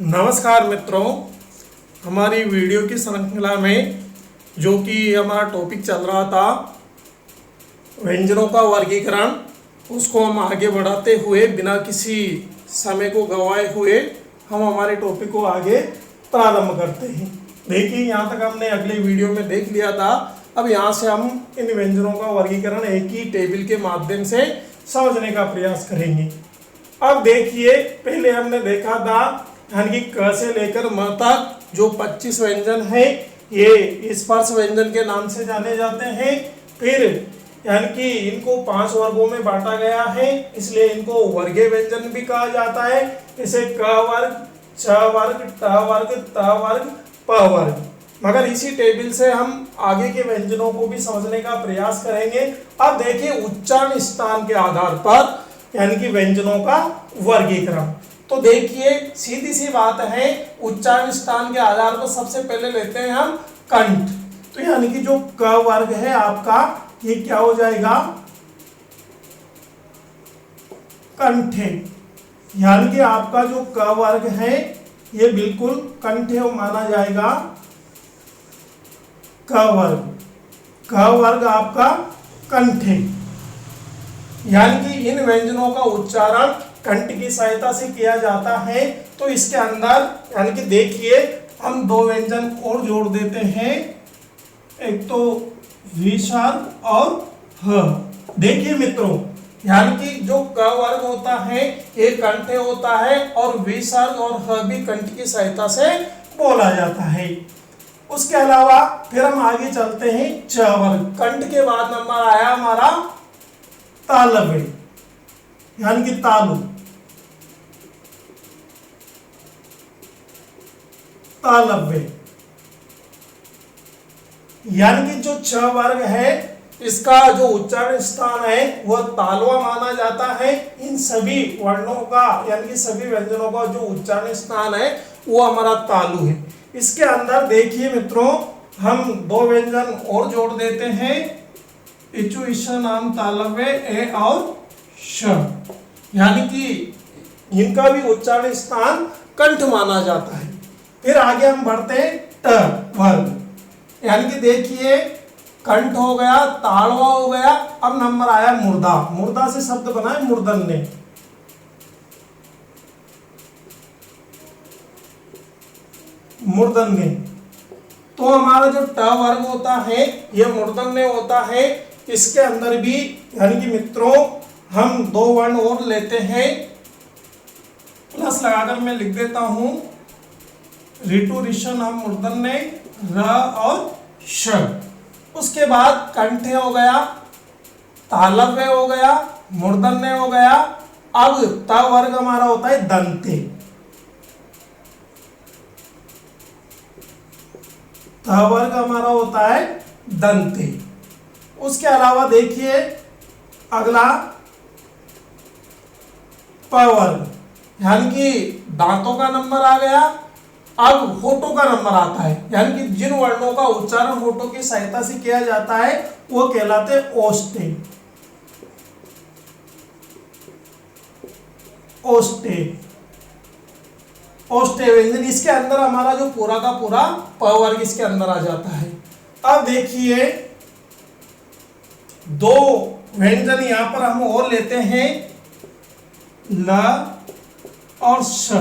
नमस्कार मित्रों, हमारी वीडियो की श्रृंखला में जो कि हमारा टॉपिक चल रहा था व्यंजनों का वर्गीकरण, उसको हम आगे बढ़ाते हुए बिना किसी समय को गंवाए हुए हम हमारे टॉपिक को आगे प्रारंभ करते हैं। देखिए, यहाँ तक हमने अगले वीडियो में देख लिया था। अब यहाँ से हम इन व्यंजनों का वर्गीकरण एक ही टेबल के माध्यम से समझने का प्रयास करेंगे। अब देखिए, पहले हमने देखा था यानी कि क से लेकर म तक जो 25 व्यंजन है ये स्पर्श व्यंजन के नाम से जाने जाते हैं। फिर यानी कि इनको 5 वर्गों में बांटा गया है, इसलिए इनको वर्गीय व्यंजन भी कहा जाता है। जैसे क वर्ग, छ वर्ग, ट वर्ग, त वर्ग, प वर्ग। मगर इसी टेबल से हम आगे के व्यंजनों को भी समझने का प्रयास करेंगे। अब देखिए, उच्चारण स्थान के आधार पर यानी कि व्यंजनों का वर्गीकरण। तो देखिए, सीधी सी बात है, उच्चारण स्थान के आधार पर सबसे पहले लेते हैं हम कंठ। तो यानी कि जो क वर्ग है आपका, ये क्या हो जाएगा? कंठे। यानी कि आपका जो क वर्ग है ये बिल्कुल कंठे माना जाएगा। क वर्ग आपका कंठे। यानी कि इन व्यंजनों का उच्चारण कंठ की सहायता से किया जाता है। तो इसके अंदर यानी कि देखिए, हम 2 व्यंजन और जोड़ देते हैं, एक तो विसर्ग और ह। देखिए मित्रों, यानी कि जो क वर्ग होता है ये कंठे होता है और विसर्ग और ह भी कंठ की सहायता से बोला जाता है। उसके अलावा फिर हम आगे चलते हैं, च वर्ग। कंठ के बाद नंबर आया हमारा तालव्य, यानी कि तालु। तालव्य यानी कि जो छ वर्ग है इसका जो उच्चारण स्थान है वह तालवा माना जाता है। इन सभी वर्णों का यानी कि सभी व्यंजनों का जो उच्चारण स्थान है वो हमारा तालु है। इसके अंदर देखिए मित्रों, हम 2 व्यंजन और जोड़ देते हैं, इचु ईश नाम तालव्य ए और श। यानी कि इनका भी उच्चारण स्थान कंठ माना जाता है। फिर आगे हम बढ़ते हैं ट वर्ग। यानी कि देखिए, कंठ हो गया, ताड़वा हो गया, अब नंबर आया मुर्दा। मुर्दा से शब्द बना है मूर्धन्य। मूर्धन्य। तो हमारा जो ट वर्ग होता है यह मूर्धन्य होता है। इसके अंदर भी यानी कि मित्रों हम 2 वर्ण और लेते हैं, प्लस लगाकर मैं लिख देता हूं, ऋतु ऋषण हम मूर्धन्य र और श। उसके बाद कंठे हो गया, तालव्य हो गया, मूर्धन्य हो गया। अब त वर्ग हमारा होता है दंते। त वर्ग हमारा होता है दंते। उसके अलावा देखिए अगला प वर्ग, यानी कि दांतों का नंबर आ गया। अब होठों का नंबर आता है, यानी कि जिन वर्णों का उच्चारण होठों की सहायता से किया जाता है वो कहलाते ओष्ठे। ओष्ठे ओष्ठे व्यंजन। इसके अंदर हमारा जो पूरा का पूरा प वर्ग इसके अंदर आ जाता है। अब देखिए, 2 व्यंजन यहां पर हम और लेते हैं, ल और श।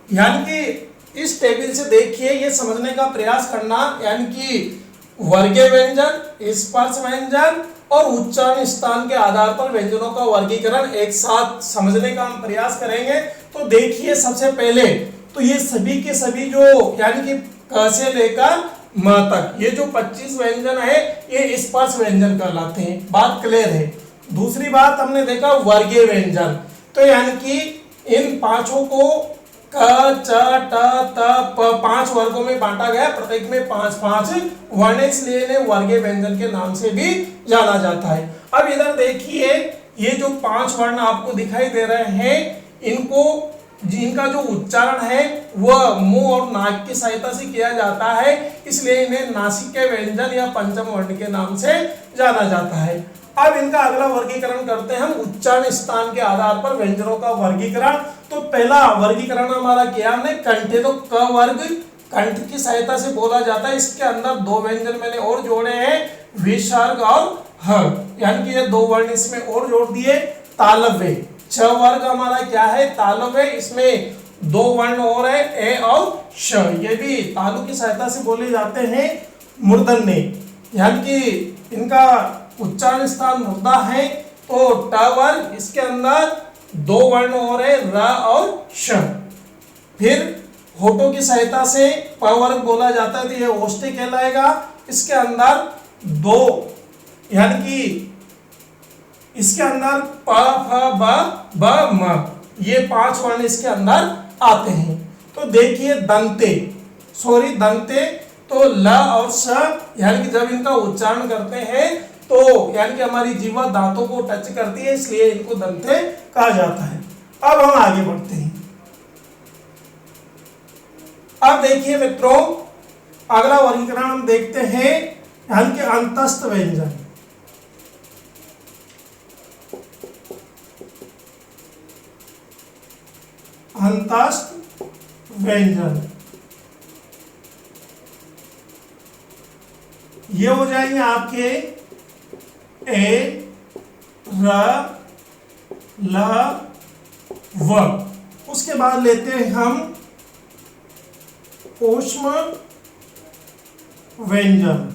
यानी कि इस टेबल से देखिए, ये समझने का प्रयास करना, यानी कि वर्गीय व्यंजन, स्पर्श व्यंजन और उच्चारण स्थान के आधार पर व्यंजनों का वर्गीकरण एक साथ समझने का हम प्रयास करेंगे। तो देखिए, सबसे पहले तो ये सभी के सभी जो यानी कि क से लेकर म तक ये जो 25 व्यंजन है ये स्पर्श व्यंजन कहलाते हैं। बात क्लियर है। दूसरी बात हमने देखा वर्गीय व्यंजन। तो यानी कि इन 5 को क, च, ट, त, प 5 वर्गों में बांटा गया, प्रत्येक में 5-5 वर्ण, इसलिए इन्हें वर्गीय व्यंजन के नाम से भी जाना जाता है। अब इधर देखिए, ये जो 5 वर्ण आपको दिखाई दे रहे हैं, इनको जिनका जो उच्चारण है वह मुंह और नाक की सहायता से किया जाता है, इसलिए इन्हें नासिक व्यंजन या पंचम वर्ण के नाम से जाना जाता है। अब इनका अगला वर्गीकरण करते हैं हम उच्चारण स्थान के आधार पर व्यंजनों का वर्गीकरण। तो पहला वर्गीकरण हमारा किया हमने कंठ है, तो क वर्ग कंठ की सहायता से बोला जाता है। इसके अंदर दो व्यंजन मैंने और जोड़े हैं, विसर्ग और ह, यानी कि ये दो वर्ण इसमें और जोड़ दिए। तालव्य, छ वर्ग हमारा क्या है, तालव्य, इसमें दो वर्ण और है, ए और श, ये भी तालु की सहायता से बोले जाते हैं। मूर्धन्य, यानी कि इनका उच्चारण स्थान मुर्दा है, तो ट वर्ग, इसके अंदर दो वर्ण और है, र और श। फिर होठों की सहायता से प वर्ग बोला जाता है, तो यह ओष्ठ्य कहलाएगा। इसके अंदर दो, यानी कि इसके अंदर प फ ब ब म, ये पांच वर्ण इसके अंदर आते हैं। तो देखिए दंते, दंते, तो ल और स, यानी कि जब इनका उच्चारण करते हैं तो यानी कि हमारी जीवा दांतों को टच करती है, इसलिए इनको दंते कहा जाता है। अब हम आगे बढ़ते हैं। अब देखिए मित्रों, अगला वर्गीकरण हम देखते हैं, यानी कि अंतस्थ व्यंजन। अंतस्थ व्यंजन ये हो जाएंगे आपके ए, र, ल, व। उसके बाद लेते हैं हम ऊष्म व्यंजन।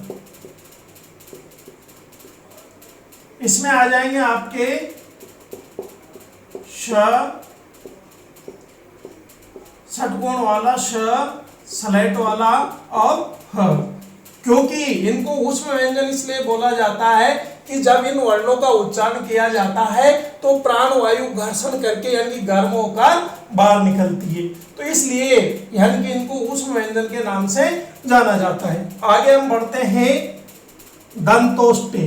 इसमें आ जाएंगे आपके श, षटकोण वाला श, स्लेट वाला और ह। क्योंकि इनको ऊष्म व्यंजन इसलिए बोला जाता है कि जब इन वर्णों का उच्चारण किया जाता है तो प्राण वायु घर्षण करके यानी गर्म होकर बाहर निकलती है, तो इसलिए यानी कि इनको ऊष्म व्यंजन के नाम से जाना जाता है। आगे हम बढ़ते हैं दंतोष्टे।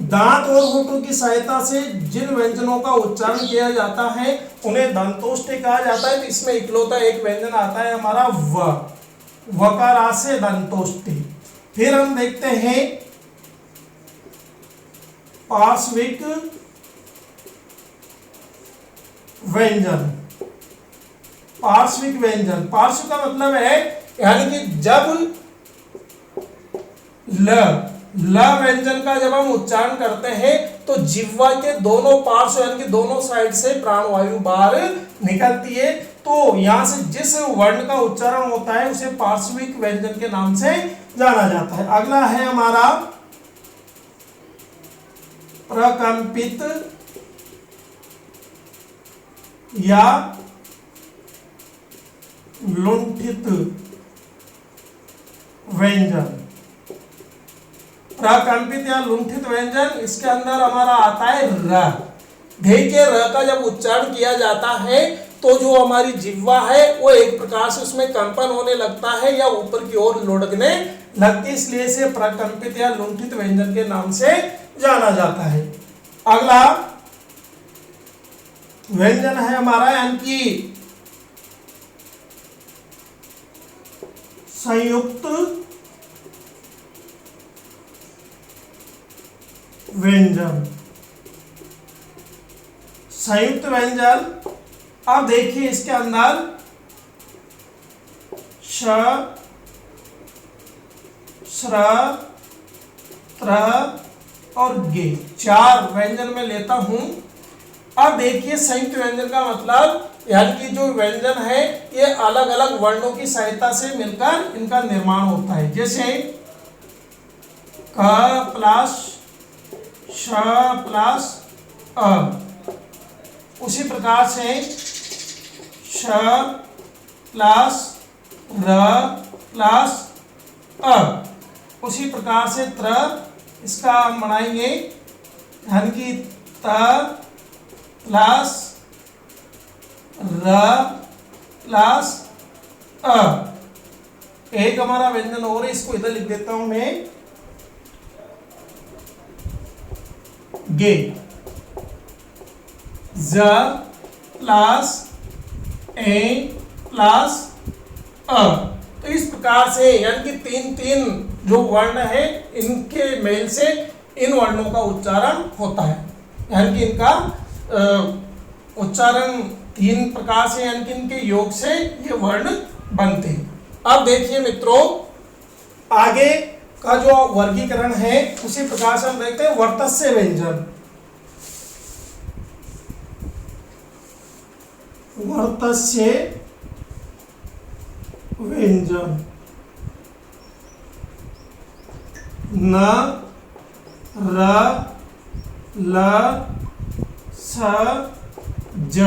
दांत और होठों की सहायता से जिन व्यंजनों का उच्चारण किया जाता है उन्हें दंतोष्टे कहा जाता है। तो इसमें इकलौता एक व्यंजन आता है हमारा व, वकार से दंतोष्टे। फिर हम देखते हैं पार्श्विक व्यंजन। पार्श्विक व्यंजन, पार्श्व का मतलब है यानी कि जब ल व्यंजन का जब हम उच्चारण करते हैं तो जिह्वा के दोनों पार्श्व यानी कि दोनों साइड से प्राणवायु बाहर निकलती है। तो यहां से जिस वर्ण का उच्चारण होता है उसे पार्श्विक व्यंजन के नाम से जाना जाता है। अगला है हमारा प्रकंपित या लुंठित व्यंजन। प्रकंपित या लुंठित व्यंजन, इसके अंदर हमारा आता है र। देखिए र का जब उच्चारण किया जाता है तो जो हमारी जिह्वा है वो एक प्रकार से उसमें कंपन होने लगता है या ऊपर की ओर लुढ़कने लगती है, इसलिए इसे प्रकंपित या लुंठित व्यंजन के नाम से जाना जाता है। अगला व्यंजन है हमारा यानी कि संयुक्त व्यंजन। संयुक्त व्यंजन, अब देखिए इसके अंदर श, श्र, त्र और गे, चार व्यंजन में लेता हूं। अब देखिए संयुक्त व्यंजन का मतलब यानी कि जो व्यंजन है ये अलग अलग वर्णों की सहायता से मिलकर इनका निर्माण होता है। जैसे क प्लस श प्लस अ, उसी प्रकार से श प्लस र प्लस अ, उसी प्रकार से त्र, इसका हम बनाएंगे यानी कि त प्लस र प्लस अ। एक हमारा व्यंजन और है, इसको इधर लिख देता हूं मैं, गे। ज प्लस ए प्लस अ। तो इस प्रकार से यानी कि तीन तीन जो वर्ण है इनके मेल से इन वर्णों का उच्चारण होता है। यानी कि इनका उच्चारण 3 प्रकार से, यानी कि इनके योग से ये वर्ण बनते हैं। अब देखिए मित्रों, आगे का जो वर्गीकरण है उसी प्रकार से हम देखते हैं वर्तस्य व्यंजन। वर्तस्य व्यंजन न, र, ल, स, ज।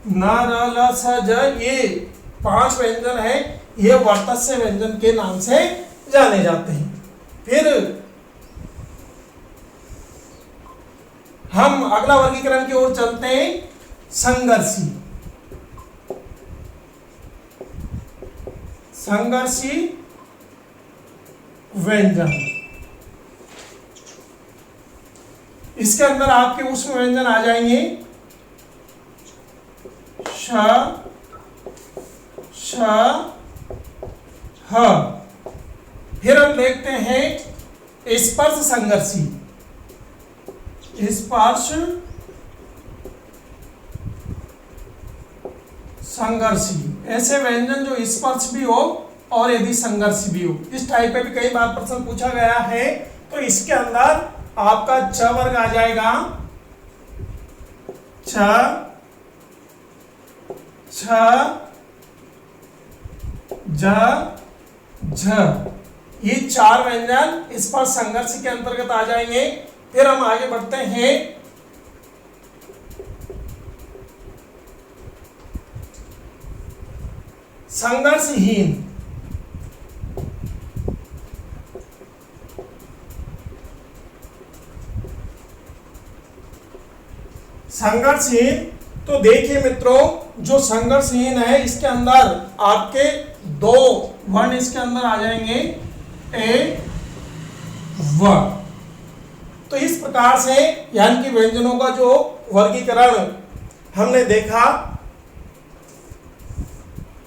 न, र, ल, स, ज, ये 5 व्यंजन है, ये वर्तस्य व्यंजन के नाम से जाने जाते हैं। फिर हम अगला वर्गीकरण की ओर चलते हैं, संघर्षी। संघर्षी व्यंजन, इसके अंदर आपके ऊष्म व्यंजन आ जाएंगे श, श, ह। फिर हम देखते हैं स्पर्श संघर्षी। स्पर्श संघर्षी, ऐसे व्यंजन जो स्पर्श भी हो और यदि संघर्ष भी हो। इस टाइप पे भी कई बार प्रश्न पूछा गया है। तो इसके अंदर आपका च वर्ग आ जाएगा, छ, छ, ज, झ। ये 4 व्यंजन स्पर्श संघर्ष के अंतर्गत आ जाएंगे। फिर हम आगे बढ़ते हैं संघर्षहीन। संघर्षहीन, तो देखिए मित्रों, जो संघर्षहीन है इसके अंदर आपके 2 वर्ण इसके अंदर आ जाएंगे, ए, व। तो इस प्रकार से यानी कि व्यंजनों का जो वर्गीकरण हमने देखा।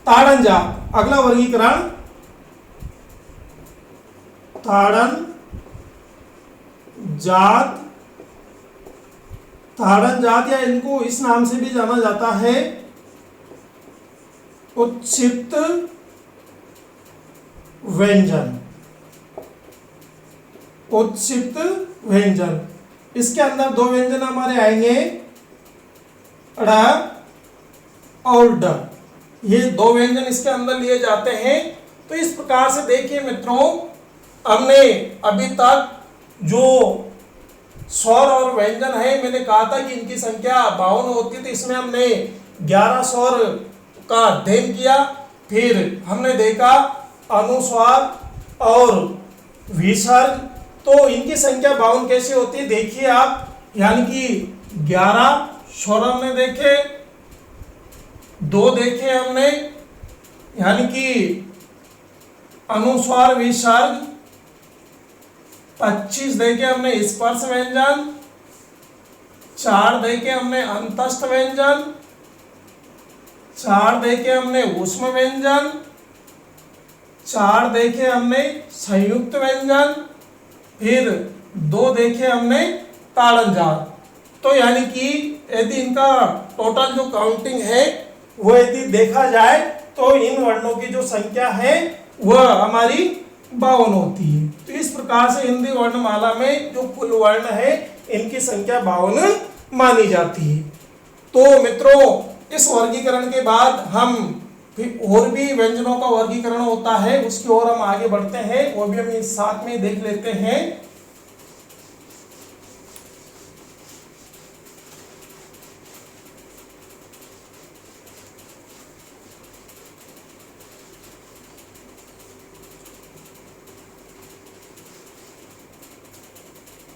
ताड़न जात, अगला वर्गीकरण ताड़न जात। ताड़न जात या इनको इस नाम से भी जाना जाता है उत्क्षिप्त व्यंजन। उत्क्षिप्त व्यंजन, इसके अंदर 2 व्यंजन हमारे आएंगे, ड़ और ड। ये 2 व्यंजन इसके अंदर लिए जाते हैं। तो इस प्रकार से देखिए मित्रों, हमने अभी तक जो स्वर और व्यंजन है, मैंने कहा था कि इनकी संख्या 52 होती है। तो इसमें हमने 11 स्वर का अध्ययन किया। फिर हमने देखा अनुस्वार और विसर्ग, तो इनकी संख्या 52 कैसे होती है देखिए आप। यानी कि 11 स्वर हमने देखे, 2 देखे हमने, यानी कि अनुस्वार विसर्ग। 25 देखे हमने स्पर्श व्यंजन, 4 देखे हमने अंतस्थ व्यंजन, 4 देखे हमने ऊष्म व्यंजन, 4 देखे हमने संयुक्त व्यंजन, फिर 2 देखे हमने ताड़न जात। तो यानी कि यदि इनका टोटल जो काउंटिंग है वो यदि देखा जाए तो इन वर्णों की जो संख्या है वह हमारी 52 होती है। तो इस प्रकार से हिंदी वर्णमाला में जो कुल वर्ण है इनकी संख्या 52 मानी जाती है। तो मित्रों, इस वर्गीकरण के बाद हम फिर और भी व्यंजनों का वर्गीकरण होता है, उसकी ओर हम आगे बढ़ते हैं, वो भी हम इस साथ में देख लेते हैं।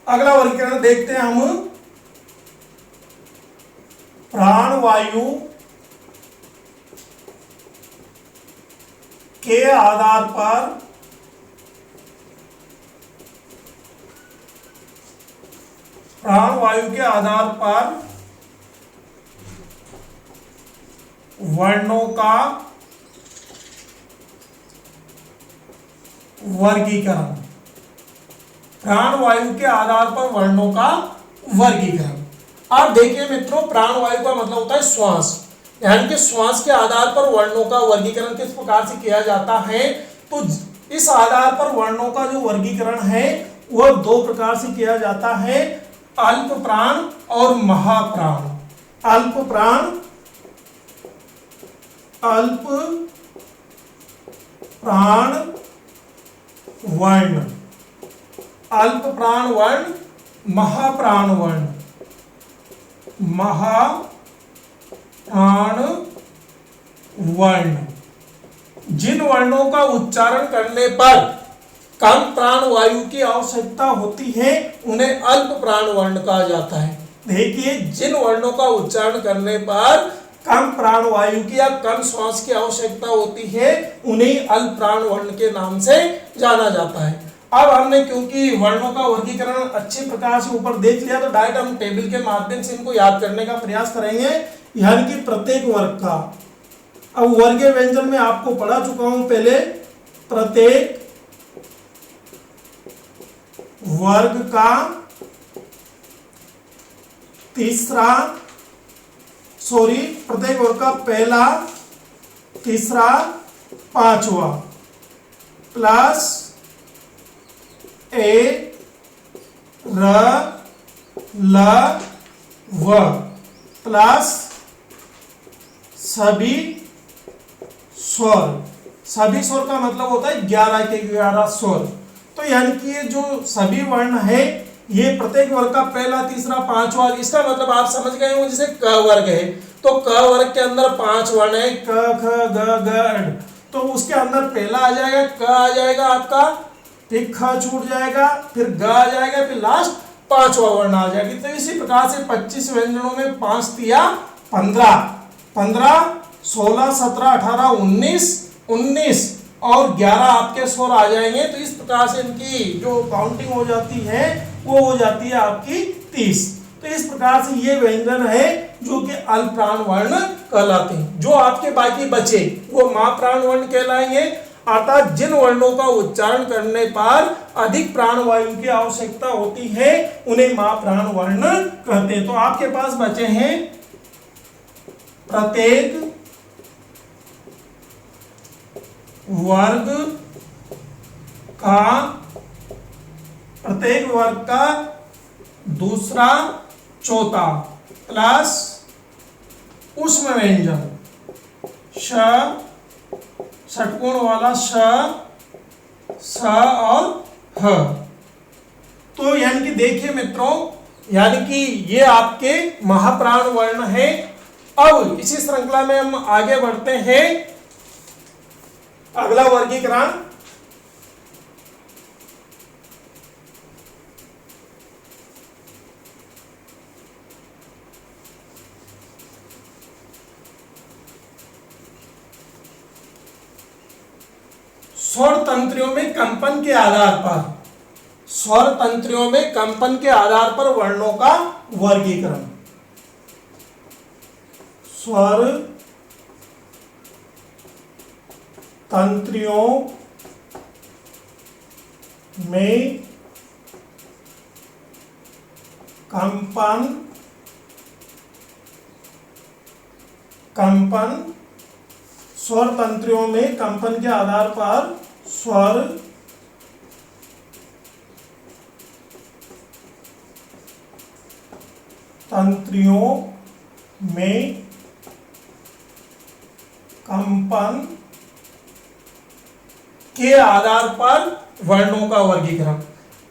अगला वर्गीकरण देखते हैं हम, प्राणवायु के आधार पर प्राणवायु के आधार पर वर्णों का वर्गीकरण। प्राणवायु के आधार पर वर्णों का वर्गीकरण। अब देखिए मित्रों, प्राणवायु का मतलब होता है श्वास, यानी कि श्वास के आधार पर वर्णों का वर्गीकरण किस प्रकार से किया जाता है। तो इस आधार पर वर्णों का जो वर्गीकरण है वह दो प्रकार से किया जाता है, अल्प प्राण और महाप्राण। अल्प प्राण, अल्प प्राण वर्ण, अल्प प्राण वर्ण, महाप्राण वर्ण, महाप्राण वर्ण। जिन वर्णों का उच्चारण करने पर कम प्राण वायु की आवश्यकता होती है उन्हें अल्प प्राण वर्ण कहा जाता है। देखिए, जिन वर्णों का उच्चारण करने पर कम प्राण वायु की या कम श्वास की आवश्यकता होती है उन्हें अल्प प्राण वर्ण के नाम से जाना जाता है। अब हमने क्योंकि वर्णों का वर्गीकरण अच्छे प्रकार से ऊपर देख लिया, तो डायरेक्ट हम टेबल के माध्यम से इनको याद करने का प्रयास करेंगे, यानी कि प्रत्येक वर्ग का। अब वर्गीय व्यंजन में आपको पढ़ा चुका हूं पहले, प्रत्येक वर्ग का प्रत्येक वर्ग का पहला, तीसरा, पांचवा प्लस ए र ल व प्लस सभी स्वर। सभी स्वर का मतलब होता है 11 के 11 स्वर। तो यानी कि ये जो सभी वर्ण है ये प्रत्येक वर्ग का पहला, तीसरा, पांचवा, इसका मतलब आप समझ गए हो। जैसे क वर्ग है तो क वर्ग के अंदर 5 वर्ण है, क ख ग घ ङ। तो उसके अंदर पहला आ जाएगा, क आ जाएगा आपका, फिर ख छूट जाएगा, फिर ग आ जाएगा, फिर लास्ट 5वां वर्ण आ जाएगा। तो इसी प्रकार से 25 व्यंजनों में 5 तिया 15, 15, 16, 17, 18, 19 और 11 आपके स्वर आ जाएंगे। तो इस प्रकार से इनकी जो काउंटिंग हो जाती है वो हो जाती है आपकी 30। तो इस प्रकार से ये व्यंजन है जो कि अल्प प्राण वर्ण कहलाते हैं। जो आपके बाकी बचे वो महाप्राण वर्ण कहलाएंगे, अर्थात जिन वर्णों का उच्चारण करने पर अधिक प्राणवायु की आवश्यकता होती है उन्हें महाप्राण वर्ण कहते हैं। तो आपके पास बचे हैं प्रत्येक वर्ग का दूसरा, चौथा प्लस ऊष्म व्यंजन श, षटकोण वाला श, स और ह। तो यानी कि देखिए मित्रों, यानी कि ये आपके महाप्राण वर्ण है। अब इसी श्रृंखला में हम आगे बढ़ते हैं। अगला वर्गीकरण स्वर तंत्रियों में कंपन के आधार पर, स्वर तंत्रियों में कंपन के आधार पर वर्णों का वर्गीकरण। स्वर तंत्रियों में कंपन स्वर तंत्रियों में कंपन के आधार पर स्वर तंत्रियों में कंपन के आधार पर वर्णों का वर्गीकरण।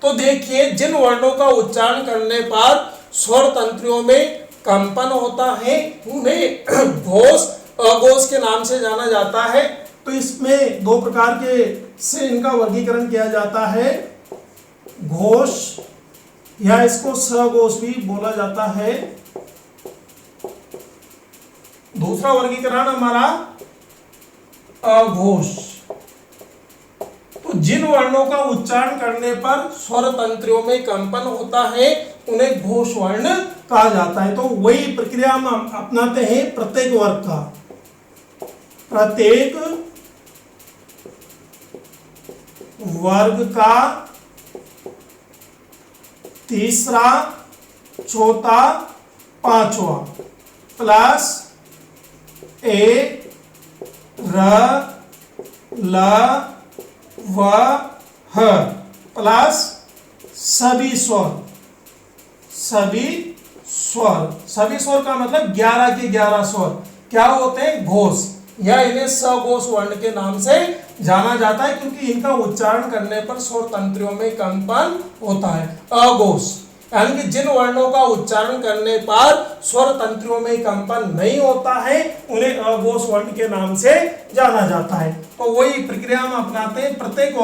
तो देखिए, जिन वर्णों का उच्चारण करने पर स्वर तंत्रियों में कंपन होता है उन्हें घोष, अघोष के नाम से जाना जाता है। तो इसमें दो प्रकार के से इनका वर्गीकरण किया जाता है, घोष या इसको सघोष भी बोला जाता है। दूसरा वर्गीकरण हमारा अघोष। तो जिन वर्णों का उच्चारण करने पर स्वर तंत्रियों में कंपन होता है उन्हें घोष वर्ण कहा जाता है। तो वही प्रक्रिया हम अपनाते हैं प्रत्येक वर्ग का। प्रत्येक वर्ग का तीसरा, चौथा, पांचवा, प्लस ए, र, ल, व, ह, प्लस सभी स्वर। सभी स्वर का मतलब 11 के 11 स्वर क्या होते हैं? घोष, या इन्हें सघोष वर्ण के नाम से जाना जाता है, क्योंकि इनका उच्चारण करने पर स्वर तंत्रियों में कंपन होता है। अघोष यानी कि जिन वर्णों का उच्चारण करने पर स्वर तंत्रियों में कंपन नहीं होता है, उन्हें अघोष वर्ण के नाम से जाना जाता है। तो वही प्रक्रिया हम अपनाते हैं प्रत्येक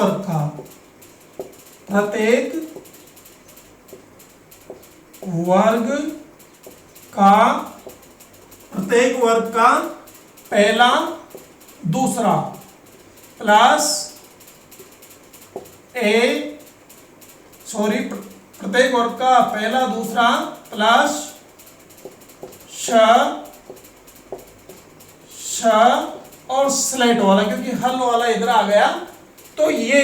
वर्ग का पहला, दूसरा, प्लस प्रत्येक वर्ग का पहला, दूसरा, प्लस श और स्लेट वाला, क्योंकि हल वाला इधर आ गया, तो ये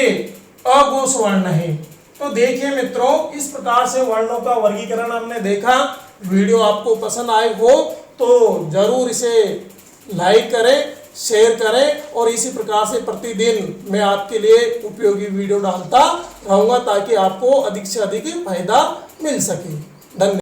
अघोष वर्ण है। तो देखिए मित्रों, इस प्रकार से वर्णों का वर्गीकरण हमने देखा। वीडियो आपको पसंद आए हो तो जरूर इसे लाइक करें, शेयर करें, और इसी प्रकार से प्रतिदिन मैं आपके लिए उपयोगी वीडियो डालता रहूंगा, ताकि आपको अधिक से अधिक फायदा मिल सके। धन्यवाद।